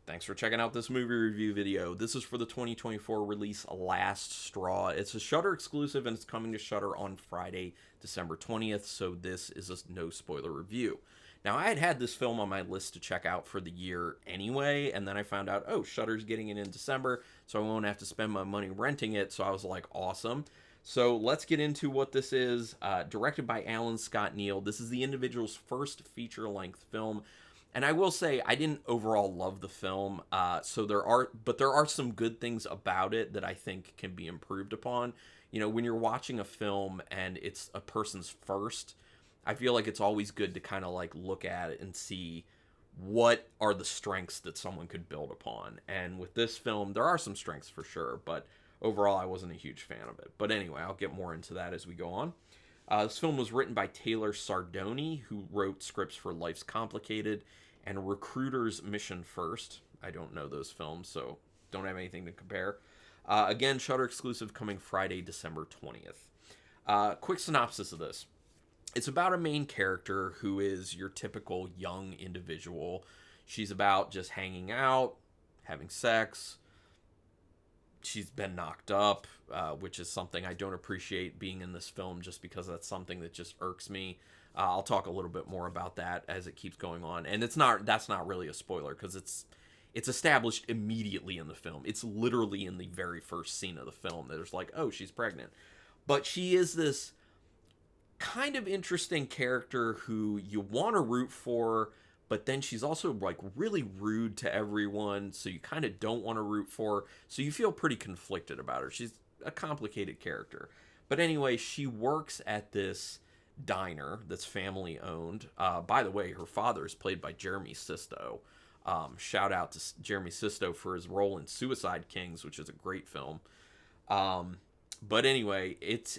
Thanks for checking out this movie review video. This is for the 2024 release Last Straw. It's a Shudder exclusive and it's coming to Shudder on Friday, December 20th, so this is a no spoiler review. Now, I had this film on my list to check out for the year anyway, and then I found out, oh, Shudder's getting it in December, so I won't have to spend my money renting it, so I was like, awesome. So let's get into what this is. Directed by Alan Scott Neal. This is the individual's first feature-length film. And I will say I didn't overall love the film, but there are some good things about it that I think can be improved upon. You know, when you're watching a film and it's a person's first, I feel like it's always good to kind of like look at it and see what are the strengths that someone could build upon. And with this film, there are some strengths for sure, but overall I wasn't a huge fan of it. But anyway, I'll get more into that as we go on. This film was written by Taylor Sardoni, who wrote scripts for Life's Complicated and Recruiter's Mission First. I don't know those films, so don't have anything to compare. Again, Shudder exclusive, coming Friday, December 20th. Quick synopsis of this. It's about a main character who is your typical young individual. She's about just hanging out, having sex. She's been knocked up, which is something I don't appreciate being in this film, just because that's something that just irks me. I'll talk a little bit more about that as it keeps going on, and that's not really a spoiler because it's established immediately in the film. It's literally in the very first scene of the film that there's like, oh, she's pregnant, but she is this kind of interesting character who you want to root for, but then she's also like really rude to everyone, so you kind of don't want to root for her, so you feel pretty conflicted about her. She's a complicated character. But anyway, she works at this diner that's family owned. By the way, her father is played by Jeremy Sisto. Shout out to Jeremy Sisto for his role in Suicide Kings, which is a great film. But anyway, it's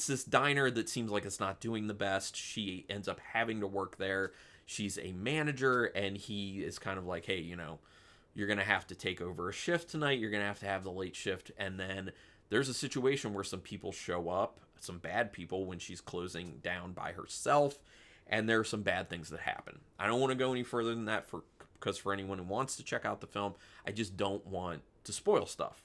this diner that seems like it's not doing the best. She ends up having to work there. She's a manager, and he is kind of like, hey, you know, you're going to have to take over a shift tonight. You're going to have the late shift. And then there's a situation where some people show up, some bad people, when she's closing down by herself. And there are some bad things that happen. I don't want to go any further than that because for anyone who wants to check out the film, I just don't want to spoil stuff.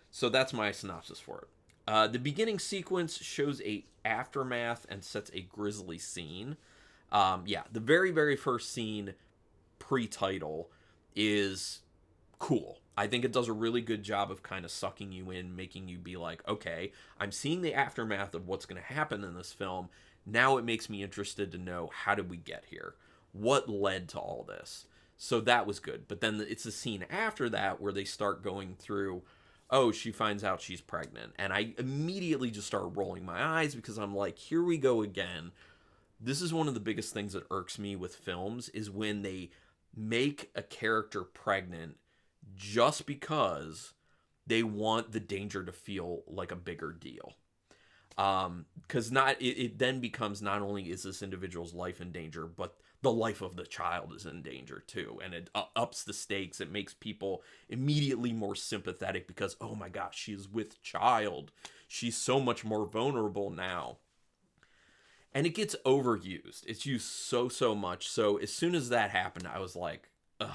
So that's my synopsis for it. The beginning sequence shows a aftermath and sets a grisly scene. The very, very first scene pre-title is cool. I think it does a really good job of kind of sucking you in, making you be like, okay, I'm seeing the aftermath of what's going to happen in this film. Now it makes me interested to know, how did we get here? What led to all this? So that was good. But then it's the scene after that where they start going through, oh, she finds out she's pregnant. And I immediately just start rolling my eyes because I'm like, here we go again. This is one of the biggest things that irks me with films, is when they make a character pregnant just because they want the danger to feel like a bigger deal. Because it then becomes, not only is this individual's life in danger, but the life of the child is in danger too, and it ups the stakes. It makes people immediately more sympathetic because, oh my gosh, she's with child, she's so much more vulnerable now, and it gets overused. It's used so much. So as soon as that happened, I was like, ugh,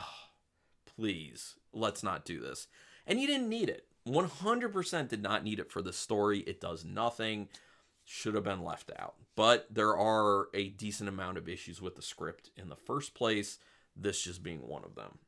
please, let's not do this. And you didn't need it. 100% did not need it for the story. It does nothing. Should have been left out. But there are a decent amount of issues with the script in the first place, this just being one of them.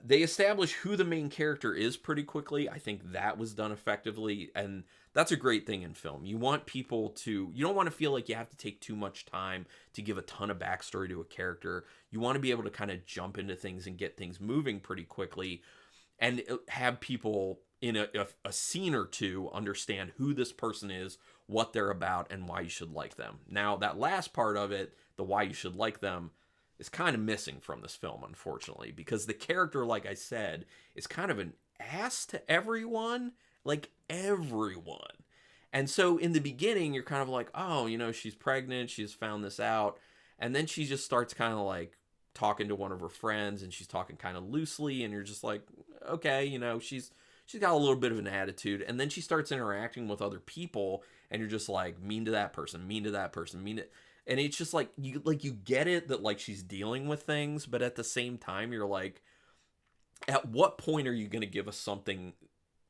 They establish who the main character is pretty quickly. I think that was done effectively, and that's a great thing in film. You want people to, you don't want to feel like you have to take too much time to give a ton of backstory to a character. You want to be able to kind of jump into things and get things moving pretty quickly, and have people in a scene or two understand who this person is, what they're about, and why you should like them. Now, that last part of it, the why you should like them, is kind of missing from this film, unfortunately, because the character, like I said, is kind of an ass to everyone, like everyone. And so in the beginning, you're kind of like, oh, you know, she's pregnant, she's found this out, and then she just starts kind of like talking to one of her friends, and she's talking kind of loosely, and you're just like, okay, you know, she's got a little bit of an attitude, and then she starts interacting with other people, and you're just like, mean to that person, mean to that person, mean to... And it's just like you get it that like she's dealing with things, but at the same time you're like, at what point are you going to give us something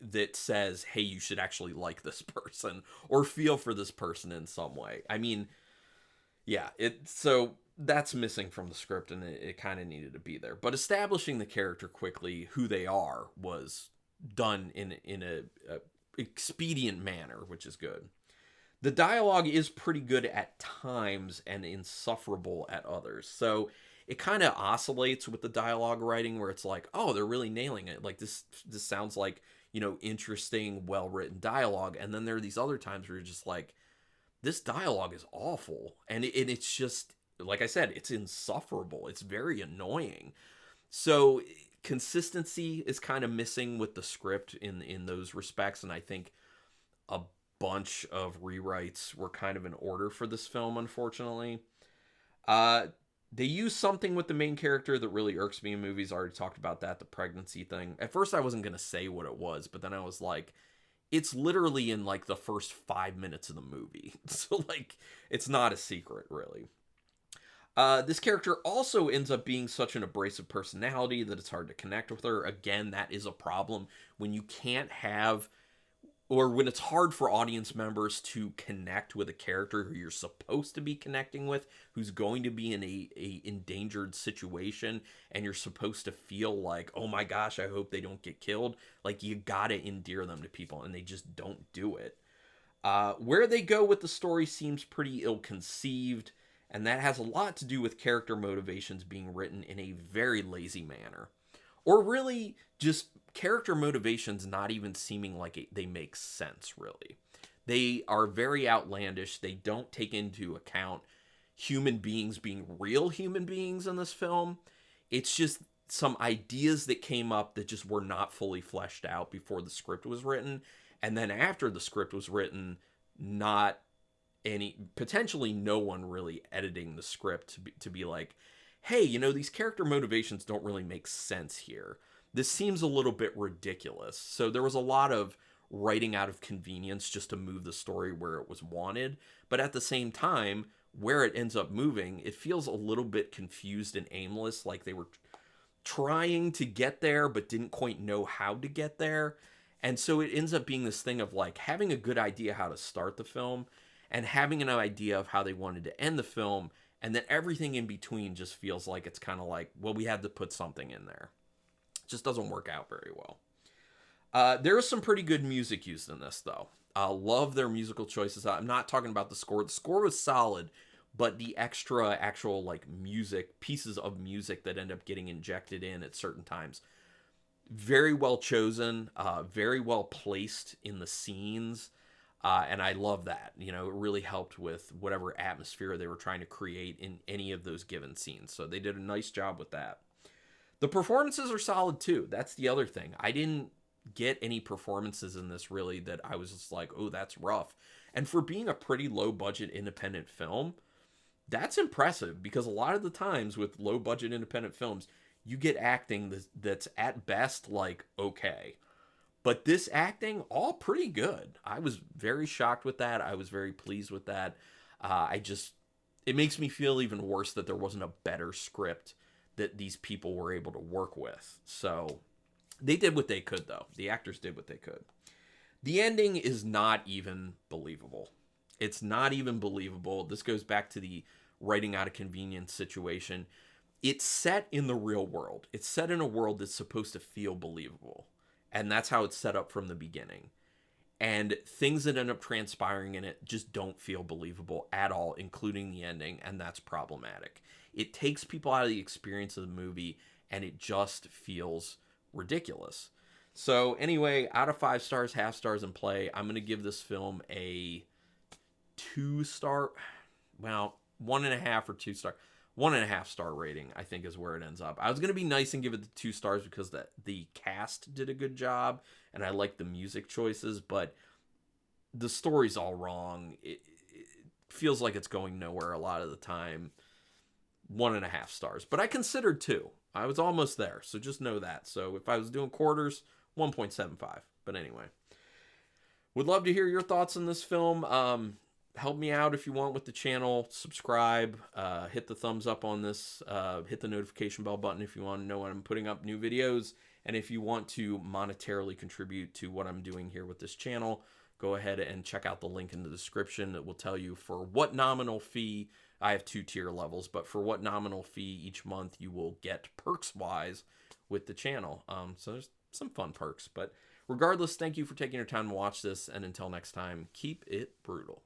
that says, hey, you should actually like this person or feel for this person in some way? I mean, yeah, so that's missing from the script, and it kind of needed to be there. But establishing the character quickly, who they are, was done in a expedient manner, which is good. The dialogue is pretty good at times and insufferable at others. So it kind of oscillates with the dialogue writing, where it's like, oh, they're really nailing it. Like this sounds like, interesting, well written dialogue. And then there are these other times where you're just like, this dialogue is awful, and it's just, like I said, it's insufferable. It's very annoying. So consistency is kind of missing with the script in those respects, and I think a bunch of rewrites were kind of in order for this film, unfortunately. They use something with the main character that really irks me in movies. I already talked about that, the pregnancy thing. At first I wasn't going to say what it was, but then I was like, it's literally in like the first 5 minutes of the movie. So like, it's not a secret, really. This character also ends up being such an abrasive personality that it's hard to connect with her. Again, that is a problem when you can't have, or when it's hard for audience members to connect with a character who you're supposed to be connecting with, who's going to be in a endangered situation, and you're supposed to feel like, oh my gosh, I hope they don't get killed. Like, you gotta endear them to people, and they just don't do it. Where they go with the story seems pretty ill-conceived, and that has a lot to do with character motivations being written in a very lazy manner. Or really, just character motivations not even seeming like they make sense, really. They are very outlandish. They don't take into account human beings being real human beings in this film. It's just some ideas that came up that just were not fully fleshed out before the script was written. And then after the script was written, potentially no one really editing the script to be like, hey, these character motivations don't really make sense here. This seems a little bit ridiculous. So there was a lot of writing out of convenience just to move the story where it was wanted. But at the same time, where it ends up moving, it feels a little bit confused and aimless, like they were trying to get there but didn't quite know how to get there. And so it ends up being this thing of like having a good idea how to start the film and having an idea of how they wanted to end the film, and then everything in between just feels like it's kind of like, well, we had to put something in there. It just doesn't work out very well. There is some pretty good music used in this, though. Love their musical choices. I'm not talking about the score. The score was solid, but the extra actual like pieces of music that end up getting injected in at certain times, very well chosen, very well placed in the scenes. And I love that. It really helped with whatever atmosphere they were trying to create in any of those given scenes. So they did a nice job with that. The performances are solid too. That's the other thing. I didn't get any performances in this really that I was just like, oh, that's rough. And for being a pretty low budget independent film, that's impressive, because a lot of the times with low budget independent films, you get acting that's at best like okay. But this acting, all pretty good. I was very shocked with that. I was very pleased with that. It makes me feel even worse that there wasn't a better script that these people were able to work with. So they did what they could, though. The actors did what they could. The ending is not even believable. It's not even believable. This goes back to the writing out of convenience situation. It's set in the real world. It's set in a world that's supposed to feel believable. And that's how it's set up from the beginning. And things that end up transpiring in it just don't feel believable at all, including the ending, and that's problematic. It takes people out of the experience of the movie, and it just feels ridiculous. So anyway, out of 5 stars, half stars, and play, I'm going to give this film a 2-star, well, 1.5 or 2-star. 1.5 star rating, I think, is where it ends up. I was going to be nice and give it the 2 stars because the cast did a good job and I like the music choices, but the story's all wrong. It feels like it's going nowhere a lot of the time. 1.5 stars, but I considered 2. I was almost there, so just know that. So if I was doing quarters, 1.75. But anyway, would love to hear your thoughts on this film. help me out if you want with the channel. Subscribe, hit the thumbs up on this, hit the notification bell button if you want to know when I'm putting up new videos. And if you want to monetarily contribute to what I'm doing here with this channel, go ahead and check out the link in the description that will tell you for what nominal fee. I have 2 tier levels, but for what nominal fee each month you will get perks wise with the channel. So there's some fun perks. But regardless, thank you for taking your time to watch this. And until next time, keep it brutal.